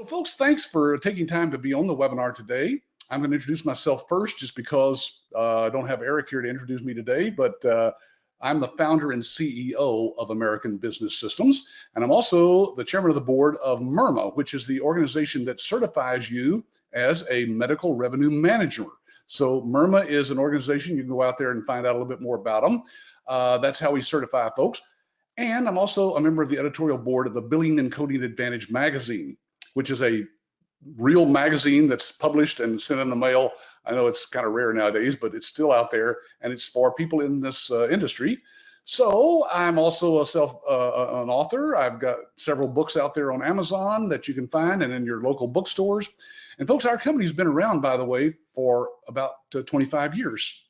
folks, thanks for taking time to be on the webinar today. I'm going to introduce myself first just because I don't have Eric here to introduce me today, but I'm the founder and CEO of American Business Systems, and I'm also the chairman of the board of MIRMA, which is the organization that certifies you as a medical revenue manager. So MIRMA is an organization. You can go out there and find out a little bit more about them. That's how we certify folks. And I'm also a member of the editorial board of the Billing and Coding Advantage magazine, which is a real magazine that's published and sent in the mail. I know it's kind of rare nowadays, but it's still out there, and it's for people in this industry. So I'm also an author. I've got several books out there on Amazon that you can find and in your local bookstores. And folks, our company's been around, by the way, for about 25 years.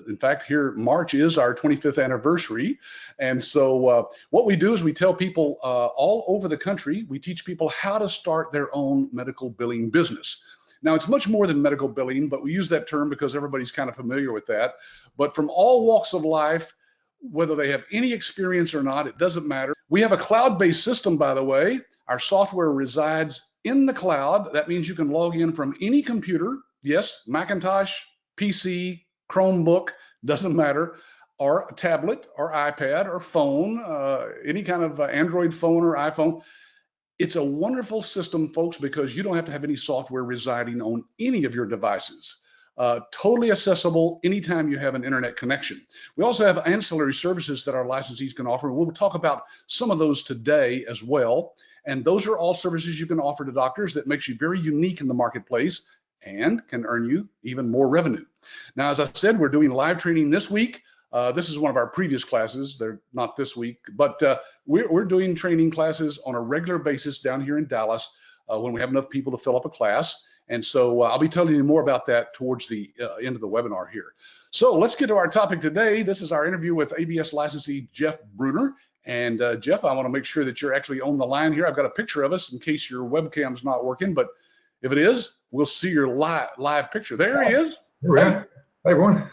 In fact, here March is our 25th anniversary. And so what we do is we tell people all over the country, we teach people how to start their own medical billing business. Now, it's much more than medical billing, but we use that term because everybody's kind of familiar with that. But from all walks of life, whether they have any experience or not, it doesn't matter. We have a cloud-based system, by the way. Our software resides in the cloud. That means you can log in from any computer. Yes, Macintosh, PC, Chromebook, doesn't matter, or a tablet or iPad or phone, any kind of Android phone or iPhone. It's a wonderful system, folks, because you don't have to have any software residing on any of your devices. Totally accessible anytime you have an internet connection. We also have ancillary services that our licensees can offer. We'll talk about some of those today as well. And those are all services you can offer to doctors that makes you very unique in the marketplace and can earn you even more revenue. Now, as I said, we're doing live training this week. This is one of our previous classes. They're not this week, but we're doing training classes on a regular basis down here in Dallas when we have enough people to fill up a class. And so I'll be telling you more about that towards the end of the webinar here. So let's get to our topic today. This is our interview with ABS licensee Jeff Brunner. And Jeff, I want to make sure that you're actually on the line here. I've got a picture of us in case your webcam's not working, but if it is, we'll see your live picture. There he is. Hey, everyone.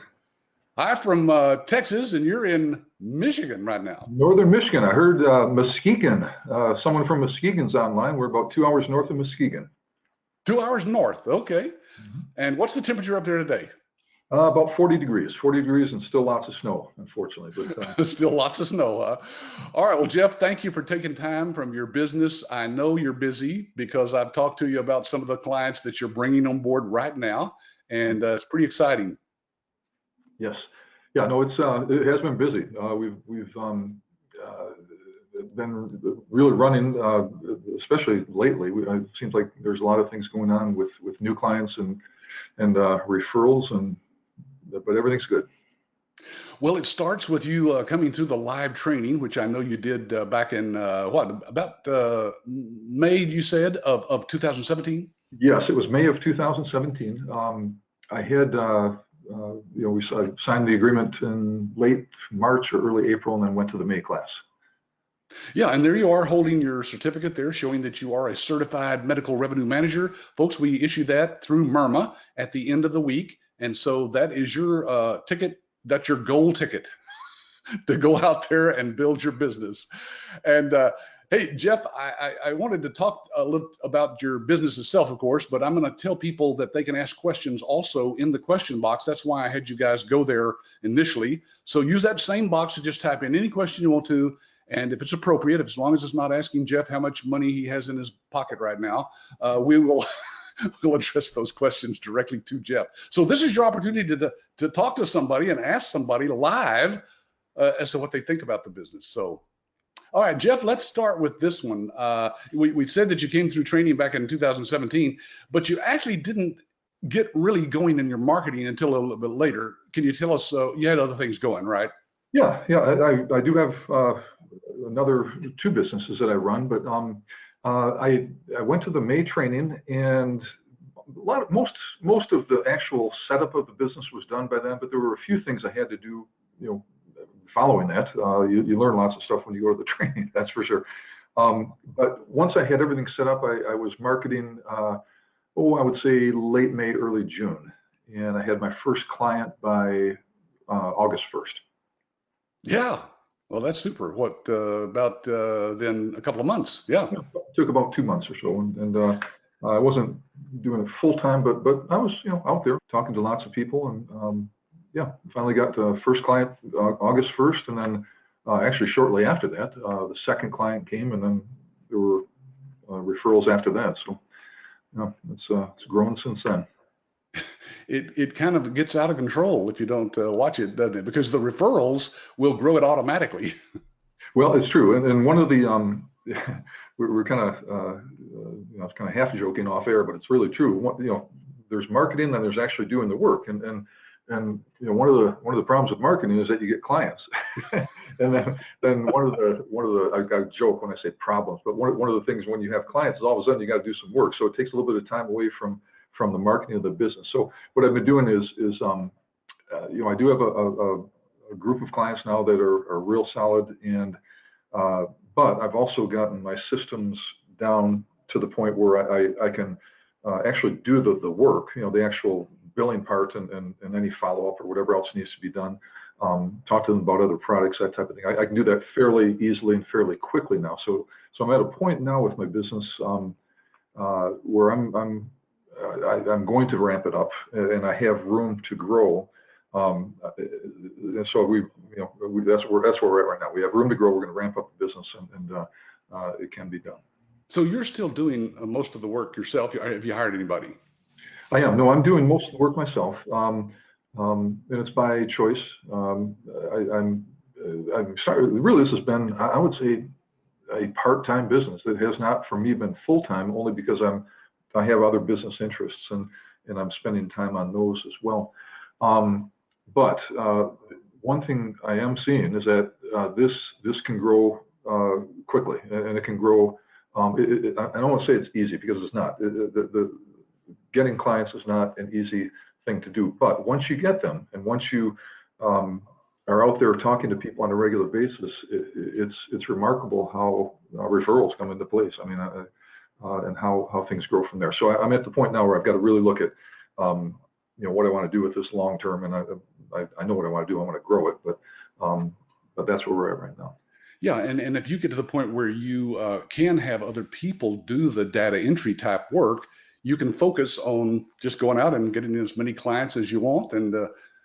Hi from Texas, and you're in Michigan right now. Northern Michigan. I heard Muskegon. Someone from Muskegon's online. We're about 2 hours north of Muskegon. 2 hours north. Okay. Mm-hmm. And what's the temperature up there today? About 40 degrees. 40 degrees and still lots of snow, unfortunately. But still lots of snow, huh? All right. Well, Jeff, thank you for taking time from your business. I know you're busy because I've talked to you about some of the clients that you're bringing on board right now, and it's pretty exciting. Yes. Yeah. No, it has been busy. We've been really running, especially lately. It seems like there's a lot of things going on with new clients and referrals but everything's good. Well, it starts with you coming through the live training, which I know you did back in about May, you said, of 2017? Yes, it was May of 2017. I had, we signed the agreement in late March or early April, and then went to the May class. Yeah, and there you are holding your certificate there, showing that you are a certified medical revenue manager. Folks, we issue that through MIRMA at the end of the week. And so that is your ticket, that's your gold ticket to go out there and build your business. And hey, Jeff, I wanted to talk a little about your business itself, of course, but I'm going to tell people that they can ask questions also in the question box. That's why I had you guys go there initially. So use that same box to just type in any question you want to. And if it's appropriate, as long as it's not asking Jeff how much money he has in his pocket right now, we will we'll address those questions directly to Jeff. So this is your opportunity to talk to somebody and ask somebody live as to what they think about the business. So, all right, Jeff, let's start with this one. We said that you came through training back in 2017, but you actually didn't get really going in your marketing until a little bit later. Can you tell us, you had other things going, right? Yeah, I do have another 2 businesses that I run, but I went to the May training, and most of the actual setup of the business was done by then, but there were a few things I had to do, following that. You learn lots of stuff when you go to the training, that's for sure. But once I had everything set up, I was marketing, I would say late May, early June, and I had my first client by August 1st. Yeah. Well, that's super. What, about then a couple of months? Yeah. It took about 2 months or so. And I wasn't doing it full time, but I was, out there talking to lots of people, and yeah, finally got the first client August 1st, and then actually shortly after that, the second client came, and then there were referrals after that. So it's grown since then. It kind of gets out of control if you don't watch it, doesn't it? Because the referrals will grow it automatically. Well, it's true, and one of the we're kind of it's kind of half joking off air, but it's really true. There's marketing, and there's actually doing the work, and one of the problems with marketing is that you get clients, and then one of the I joke when I say problems, but one of the things when you have clients is all of a sudden you got to do some work, so it takes a little bit of time away from the marketing of the business. So what I've been doing is I do have a group of clients now that are real solid, and but I've also gotten my systems down to the point where I can actually do the work, the actual billing part and any follow-up or whatever else needs to be done. Talk to them about other products, that type of thing. I can do that fairly easily and fairly quickly now. So I'm at a point now with my business where I'm going to ramp it up, and I have room to grow. And so that's where we're at right now. We have room to grow. We're going to ramp up the business, and it can be done. So you're still doing most of the work yourself. Have you hired anybody? I am. No, I'm doing most of the work myself, and it's by choice. I'm sorry. Really, this has been, I would say, a part-time business. It has not, for me, been full-time, only because I have other business interests, and I'm spending time on those as well. But one thing I am seeing is that this can grow quickly, and it can grow. I don't want to say it's easy, because it's not. Getting clients is not an easy thing to do. But once you get them, and once you are out there talking to people on a regular basis, it's remarkable how referrals come into place. I mean, and how things grow from there. So I'm at the point now where I've got to really look at what I want to do with this long term, and I know what I want to do. I want to grow it, but that's where we're at right now. Yeah, and if you get to the point where you can have other people do the data entry type work, you can focus on just going out and getting as many clients as you want. And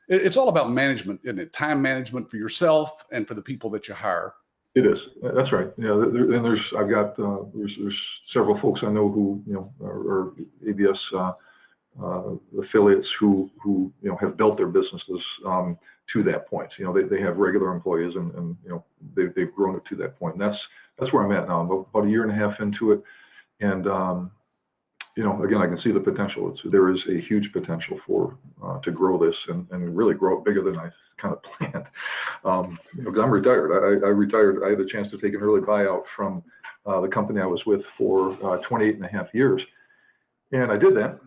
it's all about management, isn't it? Time management for yourself and for the people that you hire. It is. That's right. Yeah, and I've got there's several folks I know who are ABS affiliates who have built their businesses to that point. They have regular employees, and they've grown it to that point. And that's where I'm at now. I'm about a year and a half into it, and again, I can see the potential. There is a huge potential to grow this and really grow it bigger than I kind of planned. Because I'm retired. I retired. I had the chance to take an early buyout from the company I was with for 28 and a half years, and I did that.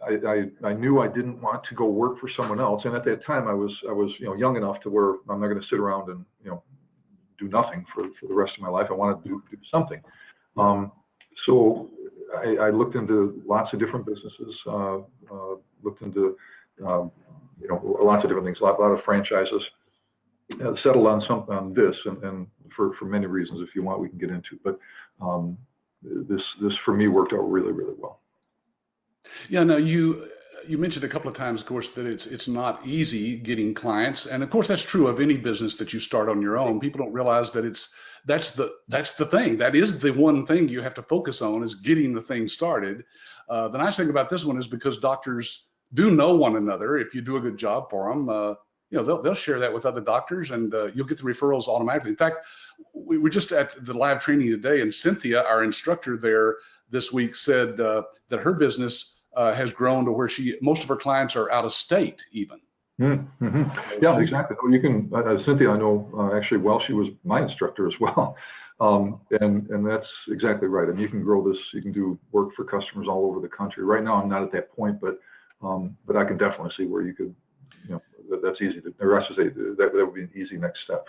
I knew I didn't want to go work for someone else, and at that time I was young enough to where I'm not going to sit around and do nothing for the rest of my life. I wanted to do something. So I looked into lots of different businesses, looked into lots of different things, a lot of franchises, settled on this, and for many reasons, if you want, we can get into. But this for me worked out really, really well. Yeah, no, you mentioned a couple of times, of course, that it's not easy getting clients, and of course that's true of any business that you start on your own. People don't realize that that's the thing. That is the one thing you have to focus on, is getting the thing started. The nice thing about this one is because doctors do know one another. If you do a good job for them, they'll share that with other doctors, and you'll get the referrals automatically. In fact, we were just at the live training today, and Cynthia, our instructor there this week, said that her business has grown to where most of her clients are out of state even. Mm-hmm. Yeah, exactly. Well, you can, Cynthia, I know actually well, she was my instructor as well. And that's exactly right. And you can grow this, you can do work for customers all over the country. Right now, I'm not at that point, but I can definitely see where you could, that's easy to, or I should say that would be an easy next step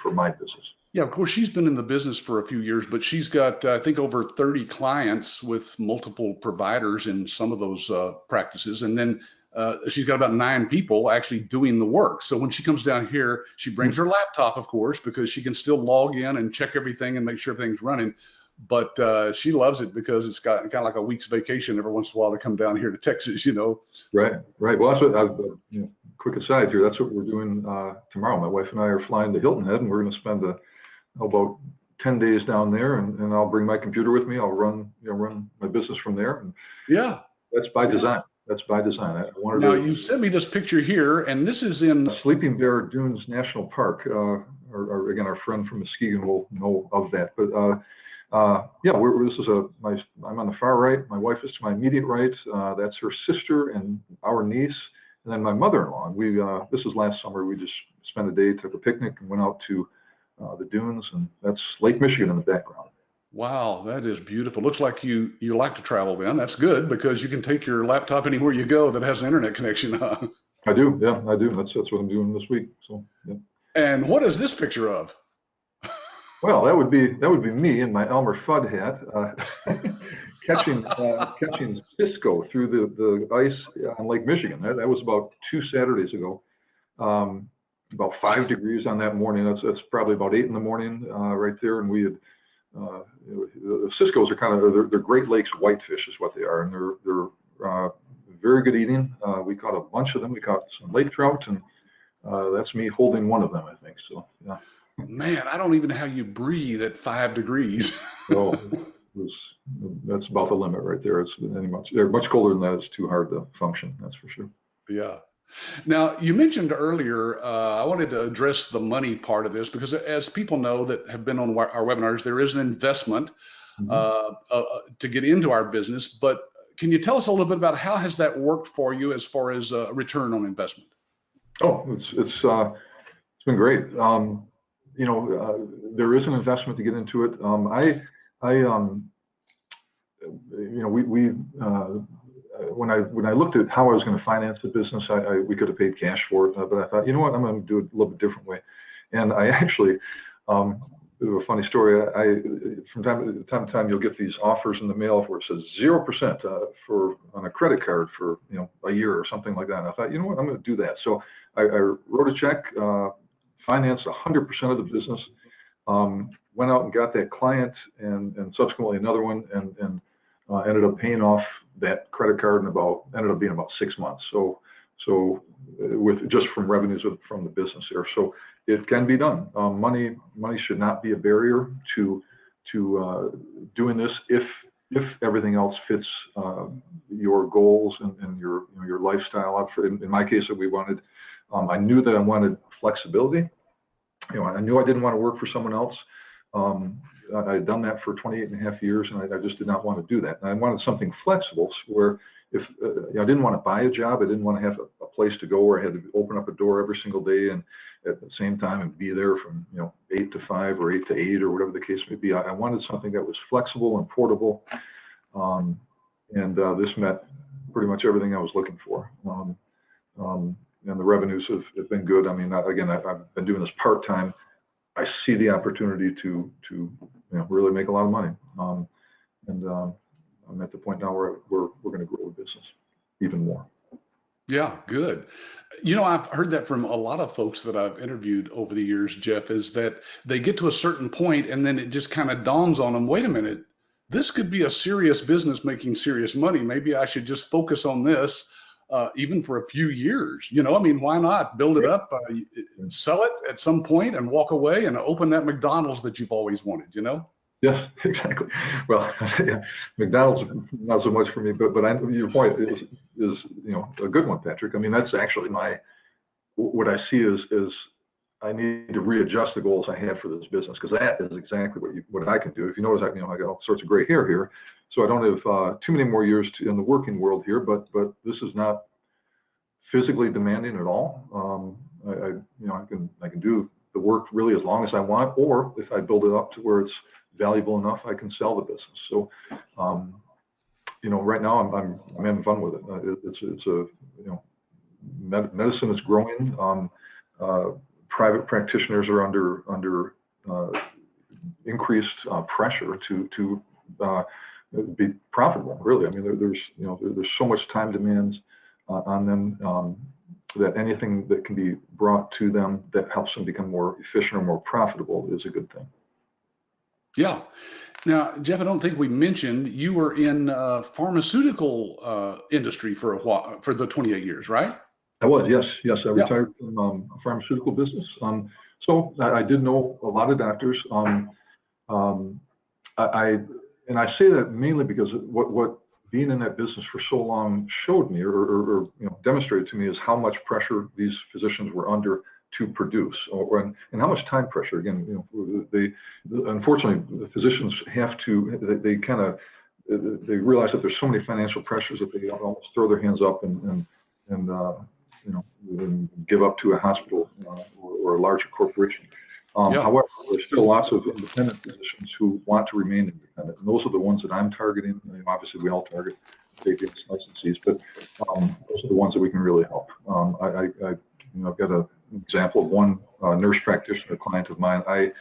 for my business. Yeah, of course, she's been in the business for a few years, but she's got, I think, over 30 clients with multiple providers in some of those practices. And then she's got about 9 people actually doing the work. So when she comes down here, she brings her laptop, of course, because she can still log in and check everything and make sure everything's running. but she loves it because it's got kind of like a week's vacation every once in a while to come down here to Texas, you know. Right, right. Well, that's what quick aside here. That's what we're doing tomorrow. My wife and I are flying to Hilton Head, and we're going to spend about 10 days down there, and I'll bring my computer with me. I'll run my business from there. And Yeah. that's by design. That's by design. I wanted Now, to. you sent me this picture here, and this is in Sleeping Bear Dunes National Park. Or again, our friend from Muskegon will know of that. But yeah, I'm on the far right. My wife is to my immediate right. That's her sister and our niece, and then my mother-in-law. And this is last summer. We just spent a day, took a picnic, and went out to the dunes, and that's Lake Michigan in the background. Wow, that is beautiful. Looks like you like to travel then. That's good because you can take your laptop anywhere you go that has an internet connection. I do, yeah, I do. That's what I'm doing this week. So yeah. And what is this picture of? Well, that would be me in my Elmer Fudd hat, catching Cisco through the ice on Lake Michigan. That was about 2 Saturdays ago. About 5 degrees on that morning. That's probably about 8 in the morning right there, and we had. The Cisco's are kind of they're Great Lakes whitefish is what they are, and they're very good eating. We caught a bunch of them. We caught some lake trout, and that's me holding one of them, I think. So yeah. Man, I don't even know how you breathe at 5 degrees. Well, that's about the limit right there. They're much colder than that. It's too hard to function. That's for sure. Yeah. Now, you mentioned earlier, I wanted to address the money part of this because as people know that have been on our webinars, there is an investment to get into our business. But can you tell us a little bit about how has that worked for you as far as return on investment? Oh, it's been great. There is an investment to get into it. When I looked at how I was going to finance the business, we could have paid cash for it, but I thought, you know what, I'm going to do it a little bit different way. And I actually, bit of a funny story. From time to time, you'll get these offers in the mail where it says 0% on a credit card for a year or something like that. And I thought, you know what, I'm going to do that. So I wrote a check, financed 100% of the business, went out and got that client and subsequently another one, and ended up paying off that credit card ended up being about 6 months. So with just from revenues from the business there. So it can be done. Money should not be a barrier to doing this if everything else fits your goals and your lifestyle. In my case, that we wanted, I knew that I wanted flexibility. I knew I didn't want to work for someone else. I had done that for 28 and a half years, and I just did not want to do that. And I wanted something flexible where if I didn't want to buy a job, I didn't want to have a place to go where I had to open up a door every single day and at the same time and be there from 8 to 5 or 8 to 8 or whatever the case may be. I wanted something that was flexible and portable, and this met pretty much everything I was looking for. And the revenues have been good. I mean, again, I've been doing this part-time. I see the opportunity to really make a lot of money, and I'm at the point now where we're going to grow the business even more. Yeah, good. I've heard that from a lot of folks that I've interviewed over the years, Jeff, is that they get to a certain point and then it just kind of dawns on them, wait a minute, this could be a serious business making serious money. Maybe I should just focus on this. Even for a few years, I mean, why not build it up, sell it at some point and walk away and open that McDonald's that you've always wanted, Yes, exactly. Well, yeah, McDonald's not so much for me, but your point is a good one, Patrick. I mean, that's actually what I see is I need to readjust the goals I have for this business, because that is exactly what I can do. If you notice, I got all sorts of gray hair here, so I don't have too many more years in the working world here. But this is not physically demanding at all. I can do the work really as long as I want, or if I build it up to where it's valuable enough, I can sell the business. So, right now I'm having fun with it. Medicine is growing. Private practitioners are under increased pressure to be profitable. Really, I mean, there's so much time demands on them that anything that can be brought to them that helps them become more efficient or more profitable is a good thing. Yeah. Now, Jeff, I don't think we mentioned you were in pharmaceutical industry for a while, for the 28 years, right? I was, yes, yes. I Yeah. retired from a pharmaceutical business. So I did know a lot of doctors. Um, I and I say that mainly because what being in that business for so long showed me, or demonstrated to me, is how much pressure these physicians were under to produce, and how much time pressure. Again, they unfortunately the physicians have to they kind of they realize that there's so many financial pressures that they almost throw their hands up and give up to a hospital or a larger corporation. Yeah. However, there's still lots of independent physicians who want to remain independent, and those are the ones that I'm targeting. Obviously, we all target state licensees, but those are the ones that we can really help. I've got an example of one nurse practitioner client of mine. I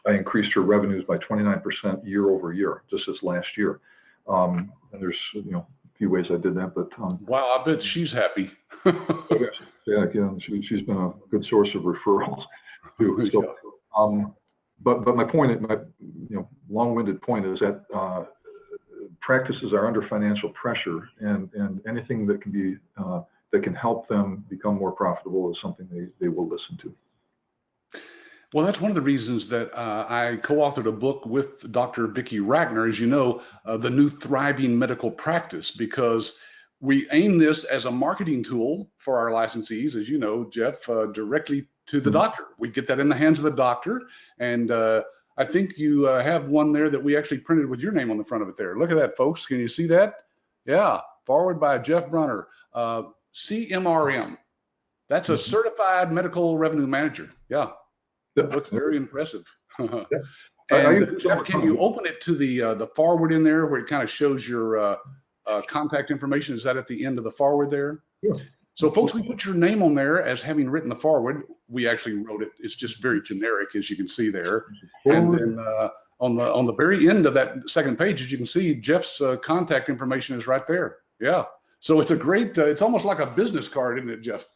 increased her revenues by 29% year over year just this last year. And there's a few ways I did that, but Wow, I bet she's happy. yeah, again, she's been a good source of referrals too. So, but my point, my long-winded point is that practices are under financial pressure, and anything that can be that can help them become more profitable is something they will listen to. Well, that's one of the reasons that I co-authored a book with Dr. Vicki Ragnar, as you know, The New Thriving Medical Practice, because we aim this as a marketing tool for our licensees, as you know, Jeff, directly to the doctor. We get that in the hands of the doctor. And I think you have one there that we actually printed with your name on the front of it there. Look at that, folks. Can you see that? Yeah, forward by Jeff Brunner, CMRM. That's a certified medical revenue manager. Yeah. Looks very impressive. Yeah. And Jeff, can you open it to the forward in there where it kind of shows your contact information? Is that at the end of the forward there? Yeah. So folks, we put your name on there as having written the forward. We actually wrote it. It's just very generic, as you can see there. And then on the very end of that second page, as you can see, Jeff's contact information is right there. Yeah. So it's a great, it's almost like a business card, isn't it, Jeff?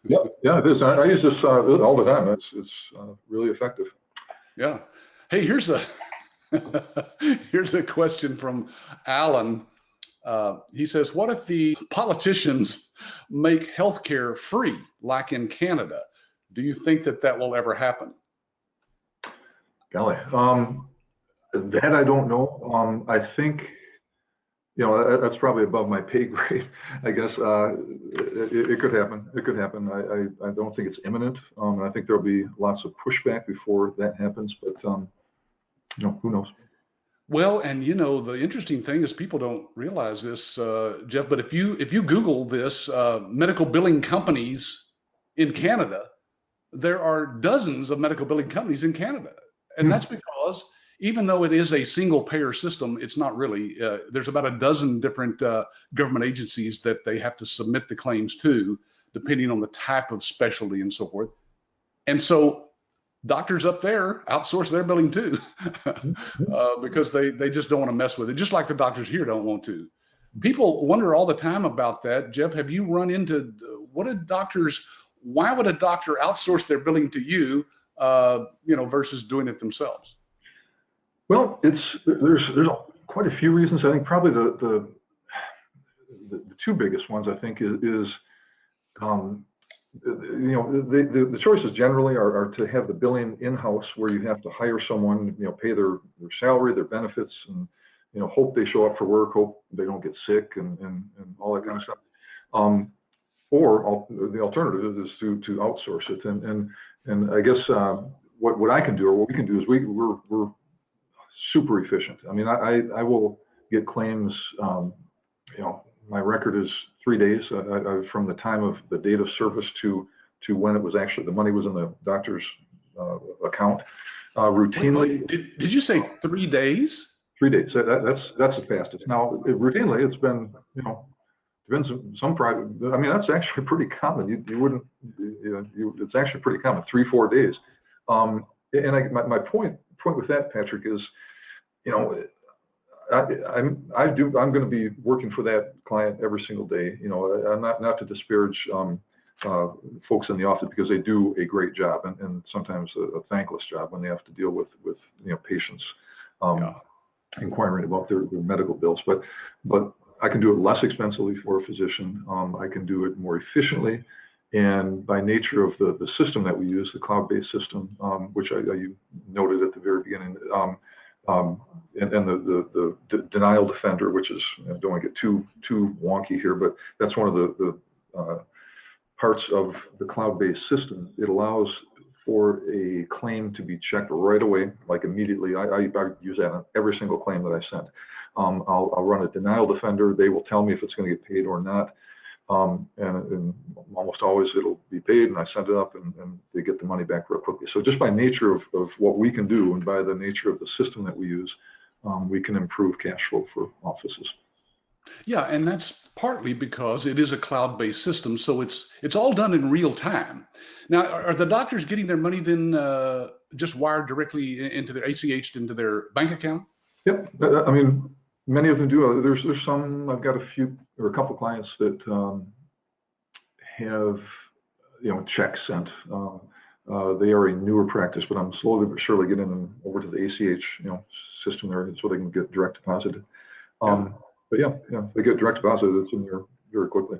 Yeah, it is. I use this all the time. It's really effective. Yeah. Hey, here's a here's a question from Alan. He says, "What if the politicians make healthcare free, like in Canada? Do you think that will ever happen?" Golly, that I don't know. I think that's probably above my pay grade. I guess it could happen. It could happen. I don't think it's imminent. I think there'll be lots of pushback before that happens. But who knows? Well, and the interesting thing is people don't realize this, Jeff. But if you Google this, medical billing companies in Canada, there are dozens of medical billing companies in Canada, and that's because even though it is a single payer system, it's not really. There's about a dozen different government agencies that they have to submit the claims to, depending on the type of specialty and so forth. And so doctors up there outsource their billing too, because they just don't want to mess with it, just like the doctors here don't want to. People wonder all the time about that. Jeff, have you run into why would a doctor outsource their billing to you, versus doing it themselves? Well, there's quite a few reasons. I think probably the two biggest ones I think is the choices generally are to have the billing in-house, where you have to hire someone, pay their salary, their benefits, and hope they show up for work, hope they don't get sick, and all that kind of stuff. Or the alternative is to outsource it, and I guess what I can do, or what we can do, is we're super efficient. I mean, I will get claims. My record is 3 days from the time of the date of service to when it was actually the money was in the doctor's account. Routinely. Did you say 3 days? 3 days. That's the fastest. Now, routinely, it's been depends some private. I mean, that's actually pretty common. You wouldn't. It's actually pretty common. 3-4 days. And my point with that, Patrick, is I'm going to be working for that client every single day. I'm not to disparage folks in the office because they do a great job, and sometimes a thankless job when they have to deal with patients Yeah. inquiring about their medical bills. But I can do it less expensively for a physician. I can do it more efficiently. And by nature of the system that we use, the cloud-based system, which you noted at the very beginning, and the denial defender, which is, don't want to get too wonky here, but that's one of the parts of the cloud-based system. It allows for a claim to be checked right away, like immediately. I use that on every single claim that I send. I'll run a denial defender. They will tell me if it's going to get paid or not. And almost always it'll be paid, and I send it up, and they get the money back real quickly. So just by nature of what we can do, and by the nature of the system that we use, we can improve cash flow for offices. Yeah, and that's partly because it is a cloud-based system, so it's all done in real time. Now, are the doctors getting their money then just wired directly into their ACH'd into their bank account? Yep. I mean, many of them do. There's some. I've got a few or a couple clients that have checks sent. They are a newer practice, but I'm slowly but surely getting them over to the ACH system there, so they can get direct deposited. But yeah, if they get direct deposited, it's in there very quickly.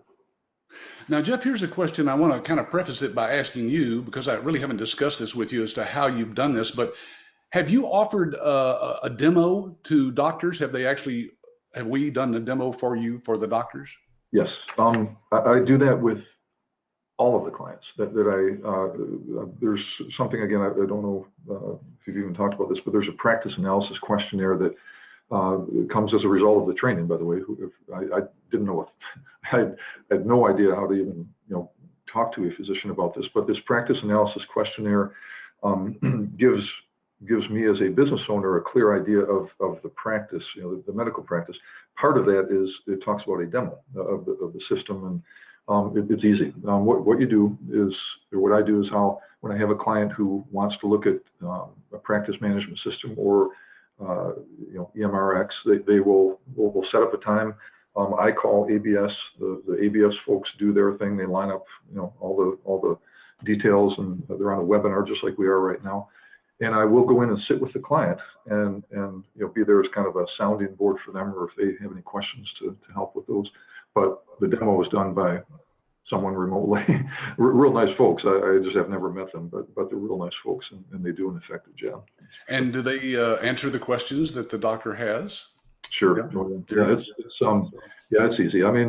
Now, Jeff, here's a question. I want to kind of preface it by asking you, because I really haven't discussed this with you as to how you've done this, but have you offered a demo to doctors? Have we done the demo for you for the doctors? Yes, I do that with all of the clients that I, there's something, again, I don't know if you've even talked about this, but there's a practice analysis questionnaire that comes as a result of the training, by the way. I didn't know, I had no idea how to even, talk to a physician about this, but this practice analysis questionnaire gives me as a business owner a clear idea of the practice, the medical practice. Part of that is it talks about a demo of the system, and it's easy. What you do is, or what I do is, when I have a client who wants to look at a practice management system or EMRX, we'll set up a time. I call ABS. The ABS folks do their thing. They line up, all the details, and they're on a webinar just like we are right now. And I will go in and sit with the client and be there as kind of a sounding board for them, or if they have any questions to help with those. But the demo was done by someone remotely. Real nice folks. I just have never met them, but they're real nice folks, and they do an effective job. And do they answer the questions that the doctor has? Sure. Yeah, it's easy. I mean,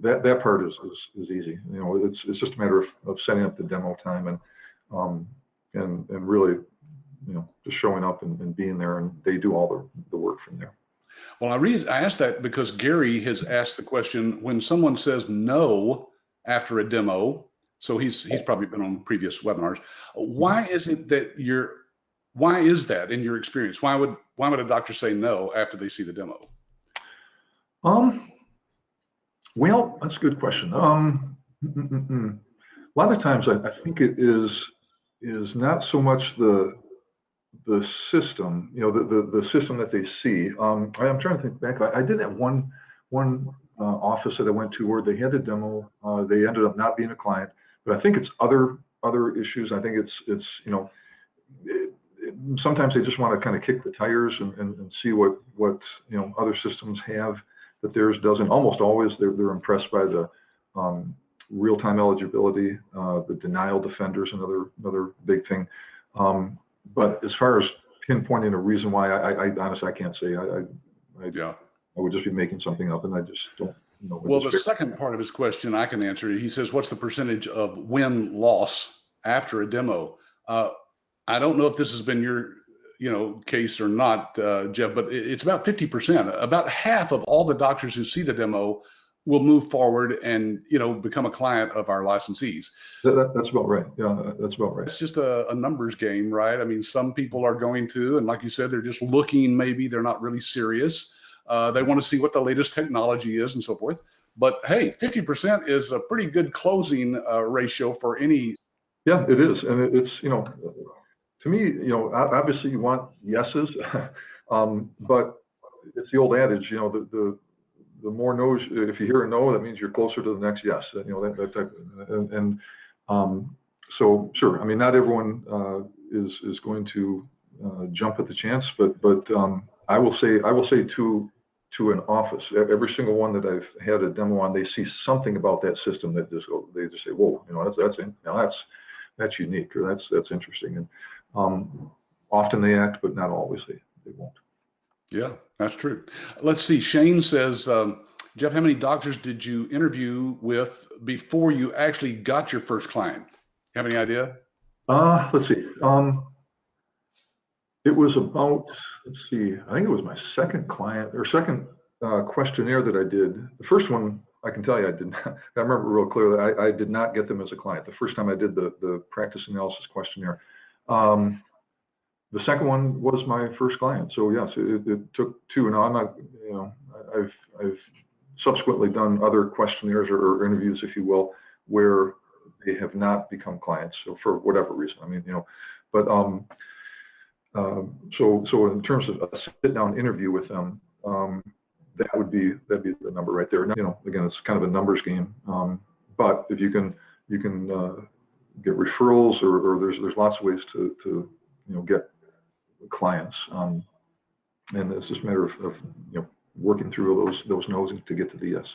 that part is easy. It's just a matter of setting up the demo time and really, just showing up and being there, and they do all the work from there. Well, I asked that because Gary has asked the question, when someone says no after a demo, so he's probably been on previous webinars. Why is that in your experience? Why would a doctor say no after they see the demo? Well, that's a good question. A lot of times I think it is not so much the system, the system that they see. I'm trying to think back. I did have one office that I went to where they had a demo. They ended up not being a client, but I think it's other issues. I think it's sometimes they just want to kind of kick the tires and see what other systems have that theirs doesn't. Almost always they're impressed by the real-time eligibility, the denial defenders, another big thing. But as far as pinpointing a reason why, I honestly, I can't say. I would just be making something up, and I just don't know. Well, the second part of his question I can answer. He says, what's the percentage of win-loss after a demo? I don't know if this has been your case or not, Jeff, but it's about 50%. About half of all the doctors who see the demo will move forward and become a client of our licensees. That's about right. Yeah, that's about right. It's just a numbers game, right? I mean, some people are going to, and like you said, they're just looking. Maybe they're not really serious. They want to see what the latest technology is and so forth. But hey, 50% is a pretty good closing ratio for any. Yeah, it is, and it's to me, obviously you want yeses, but it's the old adage, the the more no's. If you hear a no, that means you're closer to the next yes. You know, that type. So sure. I mean, not everyone is going to jump at the chance, but I will say to an office, every single one that I've had a demo on, they see something about that system that they just say, whoa, you know, that's unique, or that's interesting. And often they act, but not always they won't. Yeah, that's true. Let's see. Shane says, Jeff, how many doctors did you interview with before you actually got your first client? Have any idea? Let's see. It was about, let's see, I think it was my second client or second questionnaire that I did. The first one, I can tell you, I did not, I remember real clearly, I did not get them as a client. The first time I did the practice analysis questionnaire. The second one was my first client. So yes, it took two. Now I'm not, you know, I've subsequently done other questionnaires or interviews, if you will, where they have not become clients. So for whatever reason, I mean, you know, but so in terms of a sit-down interview with them, that'd be the number right there. Now, you know, again, it's kind of a numbers game. But if you can get referrals or there's lots of ways to you know, get clients, and it's just a matter of you know, working through those no's to get to the yes.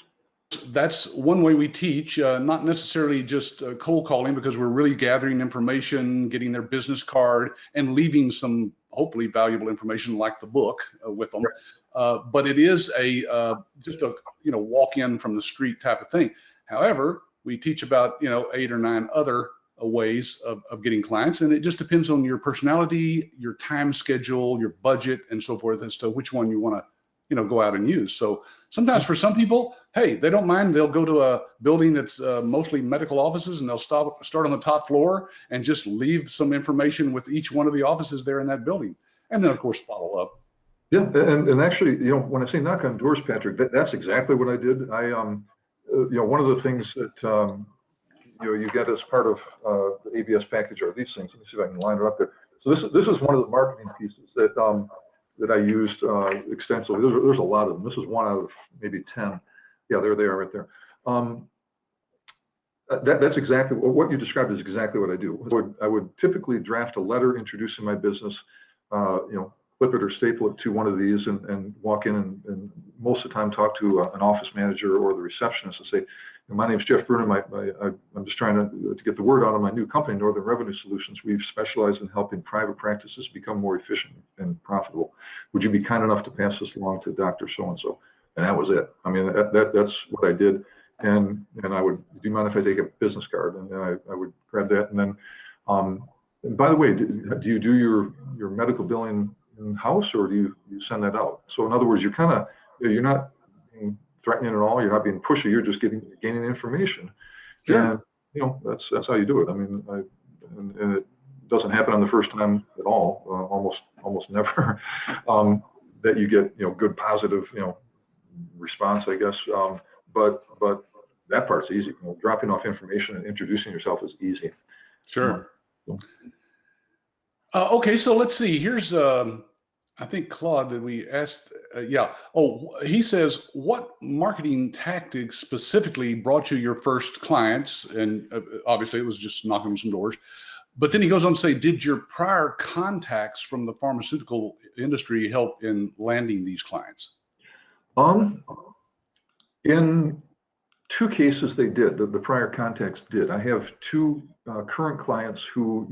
That's one way we teach, not necessarily just cold calling, because we're really gathering information, getting their business card, and leaving some hopefully valuable information like the book with them. But it is just a, you know, walk in from the street type of thing. However, we teach about, you know, 8 or 9 other ways of getting clients, and it just depends on your personality, your time schedule, your budget, and so forth as to which one you want to, you know, go out and use. So sometimes for some people, hey, they don't mind. They'll go to a building that's mostly medical offices, and they'll start on the top floor and just leave some information with each one of the offices there in that building, and then of course follow up. Yeah, and actually, you know, when I say knock on doors, Patrick, that's exactly what I did. You know, one of the things that you know, you get as part of the ABS package are these things. Let me see if I can line it up there. So this is one of the marketing pieces that that I used extensively. There's a lot of them. This is one out of maybe 10. Yeah, there they are right there. That's exactly what you described is exactly what I do. I would typically draft a letter introducing my business, you know, flip it or staple it to one of these and walk in and most of the time talk to an office manager or the receptionist and say, my name is Jeff Brunner. I'm just trying to get the word out on my new company, Northern Revenue Solutions. We've specialized in helping private practices become more efficient and profitable. Would you be kind enough to pass this along to Dr. So-and-so? And that was it. I mean, that's what I did. And I would, do you mind if I take a business card? And then I would grab that. And then, and by the way, do you do your medical billing in-house, or do you send that out? So in other words, you're not being threatening at all. You're not being pushy. You're just gaining information. Sure. And you know, that's how you do it. I mean, and it doesn't happen on the first time at all. Almost never. That you get, you know, good positive, you know, response, I guess. But that part's easy. You know, dropping off information and introducing yourself is easy. Sure. Okay, so let's see. Here's I think Claude that we asked. Yeah. Oh, he says, what marketing tactics specifically brought you your first clients? And obviously, it was just knocking on some doors. But then he goes on to say, did your prior contacts from the pharmaceutical industry help in landing these clients? In 2 cases, they did. The prior contacts did. I have 2 current clients who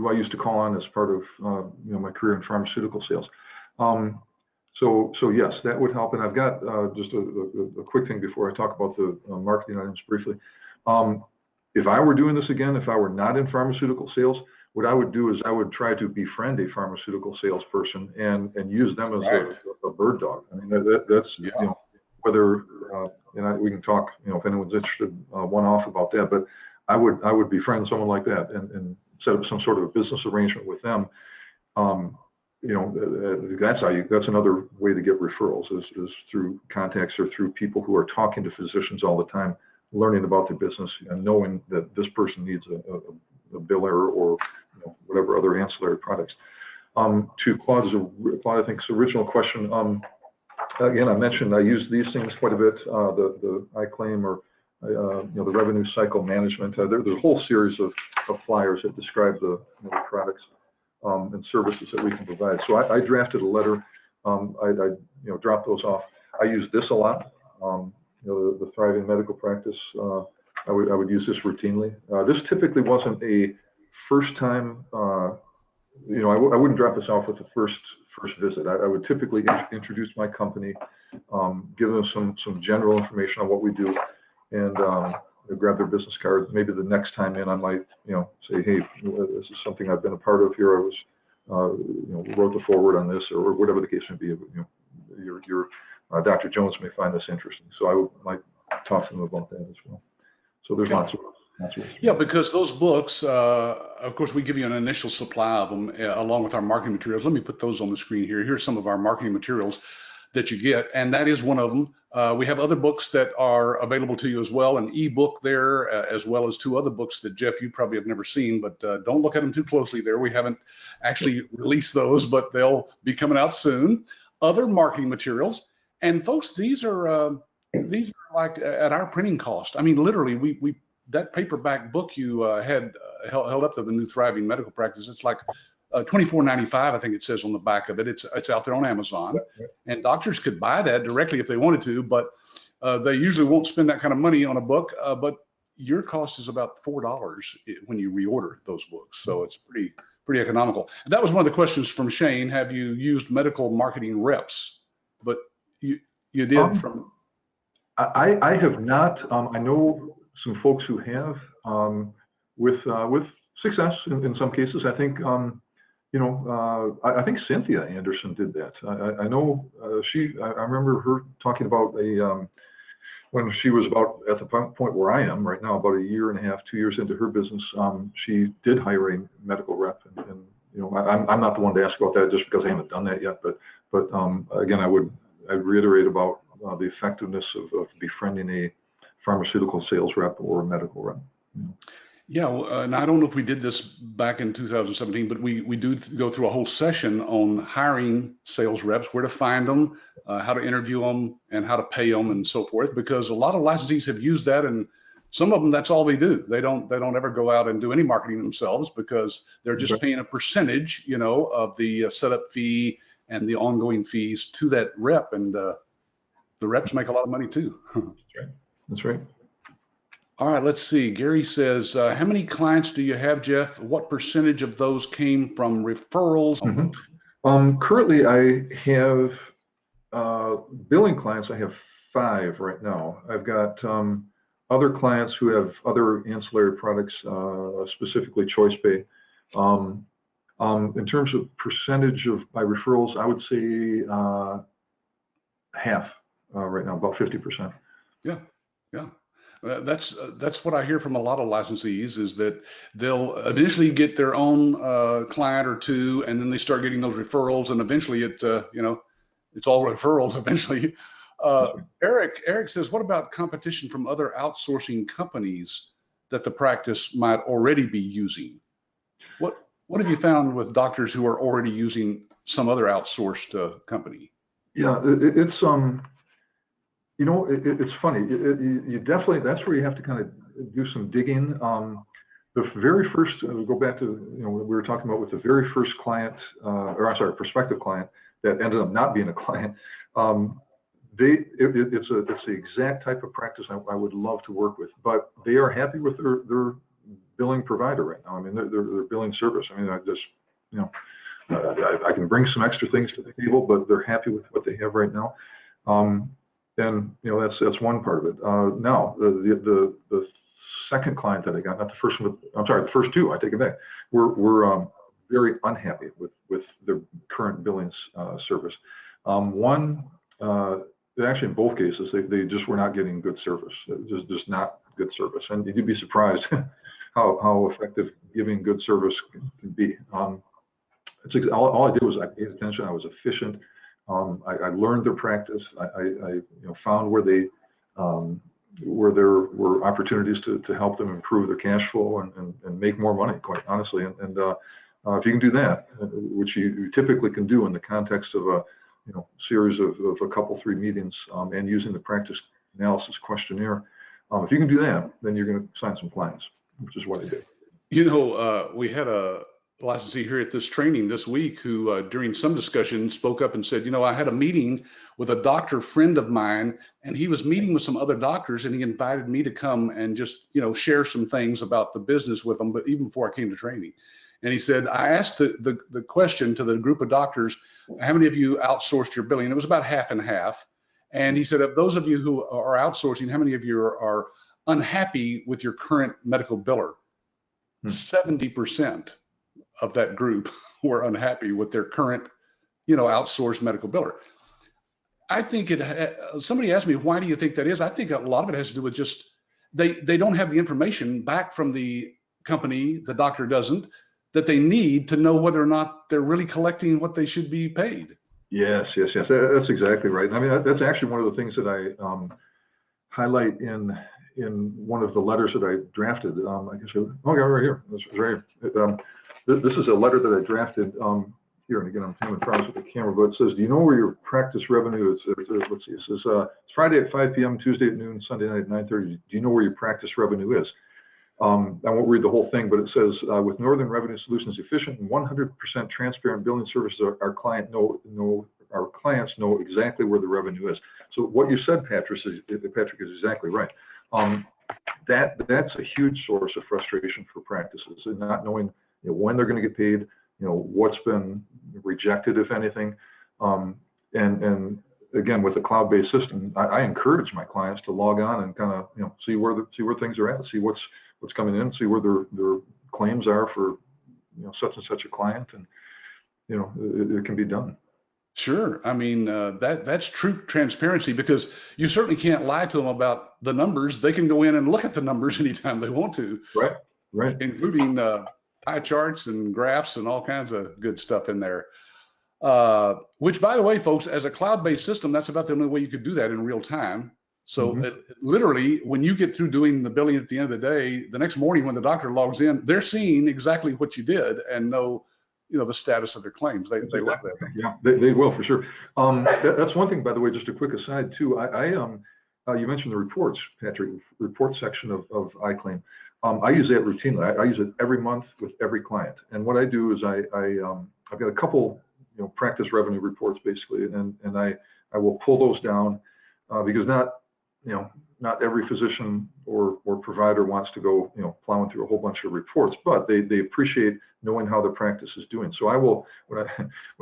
I used to call on as part of you know, my career in pharmaceutical sales. So yes, that would help. And I've got just a quick thing before I talk about the marketing items briefly. If I were doing this again, if I were not in pharmaceutical sales, what I would do is I would try to befriend a pharmaceutical salesperson and use them as a bird dog. I mean, that's you know, whether and we can talk, you know, if anyone's interested one-off about that, but I would befriend someone like that and set up some sort of a business arrangement with them. You know, that's another way to get referrals is through contacts or through people who are talking to physicians all the time, learning about their business and knowing that this person needs a biller or, you know, whatever other ancillary products. To Claude, I think's original question, again, I mentioned I use these things quite a bit. The iClaim or the revenue cycle management. There's a whole series of flyers that describe the products and services that we can provide. So I drafted a letter. I dropped those off. I use this a lot. The Thriving Medical Practice. I would use this routinely. This typically wasn't a first time. I wouldn't drop this off with the first visit. I would typically introduce my company, give them some general information on what we do, and grab their business card. Maybe the next time in, I might say, hey, this is something I've been a part of here. I was wrote the forward on this, or whatever the case may be. Your Dr. Jones may find this interesting, so I might talk to them about that as well. So there's lots of yeah, because those books, of course, we give you an initial supply of them along with our marketing materials. Let me put those on the screen here. Here's some of our marketing materials that you get, and that is one of them. We have other books that are available to you as well, an ebook there, as well as 2 other books that, Jeff, you probably have never seen, but don't look at them too closely there. We haven't actually released those, but they'll be coming out soon. Other marketing materials, and folks, these are like at our printing cost. I mean, literally, we that paperback book you had held up to the new Thriving Medical Practice, it's like $24.95, I think it says on the back of it. It's out there on Amazon, and doctors could buy that directly if they wanted to, but they usually won't spend that kind of money on a book. But your cost is about $4 when you reorder those books, so it's pretty economical. And that was one of the questions from Shane. Have you used medical marketing reps? But you did from. I have not. I know some folks who have with success in some cases. I think I think Cynthia Anderson did that. I know I remember her talking about when she was about at the point where I am right now, about 1.5 years, 2 years into her business. She did hire a medical rep, and I'm not the one to ask about that just because I haven't done that yet. But again, I'd reiterate about the effectiveness of befriending a pharmaceutical sales rep or a medical rep. Yeah, and I don't know if we did this back in 2017, but we do go through a whole session on hiring sales reps, where to find them, how to interview them, and how to pay them, and so forth. Because a lot of licensees have used that, and some of them, that's all they do. They don't ever go out and do any marketing themselves because they're just paying a percentage, of the setup fee and the ongoing fees to that rep, and the reps make a lot of money too. That's right. All right, let's see. Gary says, how many clients do you have, Jeff? What percentage of those came from referrals? Currently, I have billing clients. I have 5 right now. I've got other clients who have other ancillary products, specifically Choice Pay. In terms of percentage of my referrals, I would say half right now, about 50%. Yeah. That's what I hear from a lot of licensees, is that they'll initially get their own client or 2, and then they start getting those referrals, and eventually it's all referrals eventually. Eric says, what about competition from other outsourcing companies that the practice might already be using? What have you found with doctors who are already using some other outsourced company? Yeah, it's it's funny. You definitely, that's where you have to kind of do some digging. The very first, go back to what we were talking about with the very first client, prospective client that ended up not being a client. It's the exact type of practice I would love to work with, but they are happy with their billing provider right now. I mean, their billing service. I mean, I can bring some extra things to the table, but they're happy with what they have right now. And that's one part of it. Now the second client that I got, not the first one, I'm sorry, the first 2, I take it back. We're very unhappy with the current billing service. One, actually in both cases, they just were not getting good service. Just not good service, and you'd be surprised how effective giving good service can be. All I did was I paid attention. I was efficient. I learned their practice. I found where there were opportunities to help them improve their cash flow and make more money, quite honestly. And if you can do that, which you typically can do in the context of series of a couple, 3 meetings, and using the practice analysis questionnaire. If you can do that, then you're going to sign some clients, which is what I did. We had a licensee here at this training this week who, during some discussion, spoke up and said, I had a meeting with a doctor friend of mine, and he was meeting with some other doctors, and he invited me to come and just, share some things about the business with them, but even before I came to training. And he said, I asked the question to the group of doctors, how many of you outsourced your billing? It was about half and half. And he said, of those of you who are outsourcing, how many of you are unhappy with your current medical biller? 70% of that group were unhappy with their current, outsourced medical biller. I think somebody asked me, why do you think that is? I think a lot of it has to do with just, they don't have the information back from the company, the doctor doesn't, that they need to know whether or not they're really collecting what they should be paid. Yes. That's exactly right. I mean, that's actually one of the things that I highlight in one of the letters that I drafted. I guess right here. This is right here. This is a letter that I drafted here, and again, I'm coming across with the camera, but it says, do you know where your practice revenue is? Let's see. It says it's Friday at 5 p.m., Tuesday at noon, Sunday night at 9:30. Do you know where your practice revenue is? I won't read the whole thing, but it says, with Northern Revenue Solutions efficient and 100% transparent billing services, our clients know exactly where the revenue is. So what you said, Patrick, is exactly right. That's a huge source of frustration for practices, and not knowing when they're going to get paid, what's been rejected, if anything. And again, with a cloud-based system, I encourage my clients to log on and kind of see where things are at, see what's coming in, see where their claims are for such and such a client, and it can be done. Sure. I mean, that's true transparency, because you certainly can't lie to them about the numbers. They can go in and look at the numbers anytime they want to. Right. Including pie charts and graphs and all kinds of good stuff in there. Which, by the way, folks, as a cloud-based system, that's about the only way you could do that in real time. So literally, when you get through doing the billing at the end of the day, the next morning when the doctor logs in, they're seeing exactly what you did and know the status of their claims. They love that. Yeah, they will, for sure. That's one thing, by the way, just a quick aside too. You mentioned the reports, Patrick, report section of iClaim. I use that routinely. I use it every month with every client. And what I do is I've got a couple practice revenue reports basically, and I will pull those down because not every physician or provider wants to go plowing through a whole bunch of reports, but they appreciate knowing how the practice is doing. So I will, when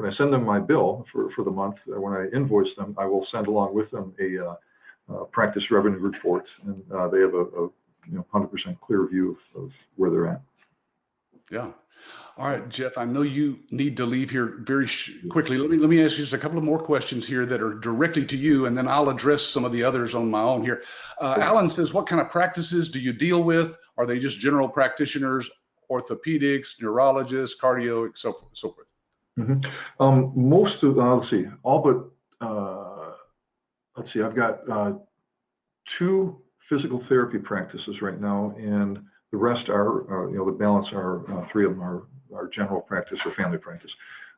I send them my bill for the month, when I invoice them, I will send along with them a practice revenue report, and they have a 100% clear view of where they're at. Yeah. All right, Jeff, I know you need to leave here very quickly. Let me ask you just a couple of more questions here that are directly to you, and then I'll address some of the others on my own here. Alan says, what kind of practices do you deal with? Are they just general practitioners, orthopedics, neurologists, cardio, so forth? Most of, let's see, all but, let's see, I've got 2 physical therapy practices right now, and the rest are, the balance are 3 of them are general practice or family practice.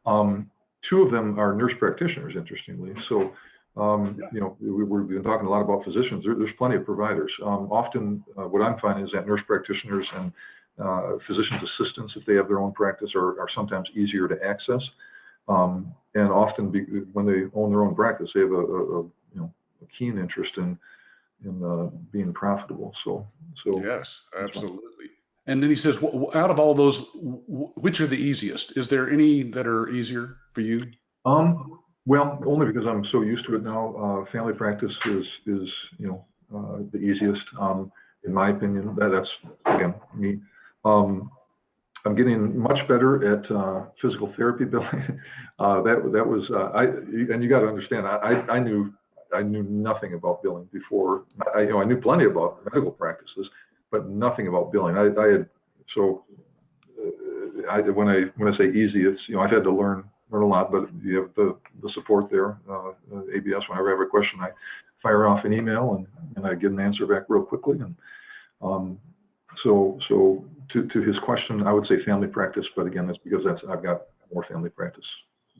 2 of them are nurse practitioners, interestingly. So, we've been talking a lot about physicians. There's plenty of providers. Often, what I'm finding is that nurse practitioners and physicians' assistants, if they have their own practice, are sometimes easier to access. And often, when they own their own practice, they have a keen interest in being profitable. So yes, absolutely. And then he says, out of all those, which are the easiest? Is there any that are easier for you? Well, only because I'm so used to it now. Family practice is the easiest, in my opinion. That's again me. I'm getting much better at physical therapy billing. That was and you got to understand, I knew nothing about billing before. I knew plenty about medical practices, but nothing about billing. When I say easy, it's I've had to learn a lot, but you have the support there. ABS, whenever I have a question, I fire off an email and I get an answer back real quickly. And so to his question, I would say family practice, but again, that's because I've got more family practice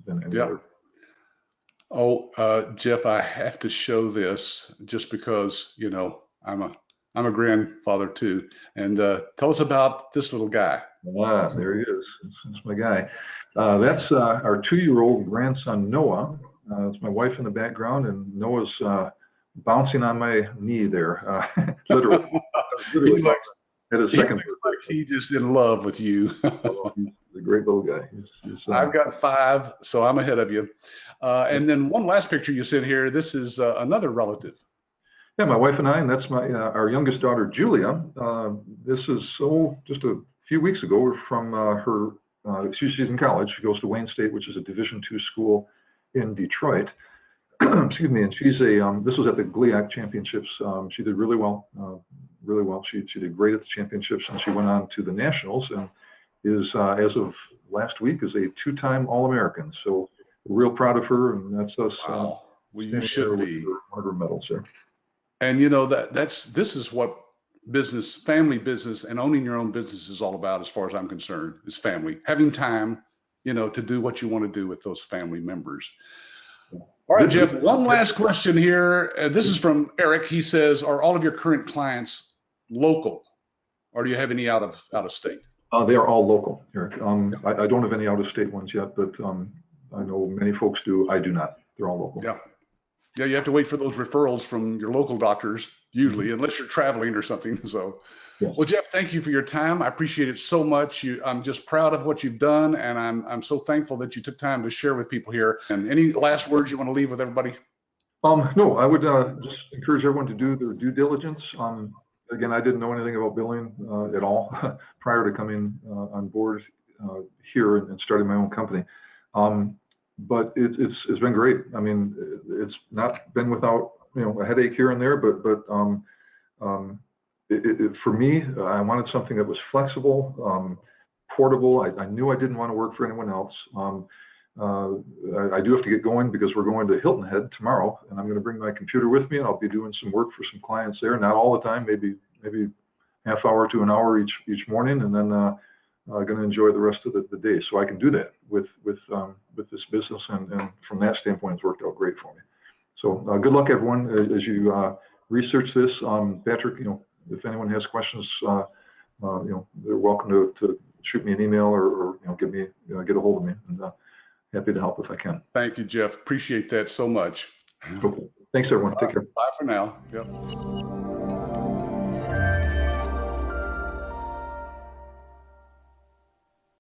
than any other. Oh, Jeff, I have to show this just because, I'm a grandfather too. And tell us about this little guy. Ah, there he is. That's my guy. That's our 2-year-old grandson, Noah. That's my wife in the background, and Noah's bouncing on my knee there, literally, He literally looks, at his he second looks birthday. like he just in love with you. So he's a great little guy. I've got 5, so I'm ahead of you. And then one last picture you sent here. This is another relative. Yeah, my wife and I, and that's my our youngest daughter, Julia. This is just a few weeks ago. We're from her. She's in college. She goes to Wayne State, which is a Division II school in Detroit. Excuse me. And she's a. This was at the GLIAC championships. She did really well. Really well. She did great at the championships, and she went on to the nationals, and is as of last week is a 2-time All-American. So we're real proud of her, and that's us Wow. Well, you standing there should with be. one of her medals there. And this is what business, family business, and owning your own business is all about, as far as I'm concerned, is family. Having time, to do what you want to do with those family members. All right, Jeff, one last question here. This is from Eric. He says, are all of your current clients local, or do you have any out of state? They are all local, Eric. I don't have any out-of-state ones yet, but I know many folks do. I do not. They're all local. Yeah. Yeah, you have to wait for those referrals from your local doctors, usually, unless you're traveling or something. So, Yes. well, Jeff, thank you for your time. I appreciate it so much. I'm just proud of what you've done, and I'm so thankful that you took time to share with people here. And any last words you want to leave with everybody? No, I would just encourage everyone to do their due diligence. Again, I didn't know anything about billing at all prior to coming on board here and starting my own company. But it's been great. I mean, it's not been without a headache here and there, but for me, I wanted something that was flexible, portable. I knew I didn't want to work for anyone else. I do have to get going because we're going to Hilton Head tomorrow, and I'm going to bring my computer with me, and I'll be doing some work for some clients there. Not all the time, maybe half hour to an hour each morning, and then going to enjoy the rest of the day. So I can do that with this business, and from that standpoint, it's worked out great for me. So good luck, everyone, as you research this. Patrick, if anyone has questions, they're welcome to shoot me an email or get a hold of me, and happy to help if I can. Thank you, Jeff. Appreciate that so much. Okay. Thanks, everyone. Take care. Bye for now. Yep.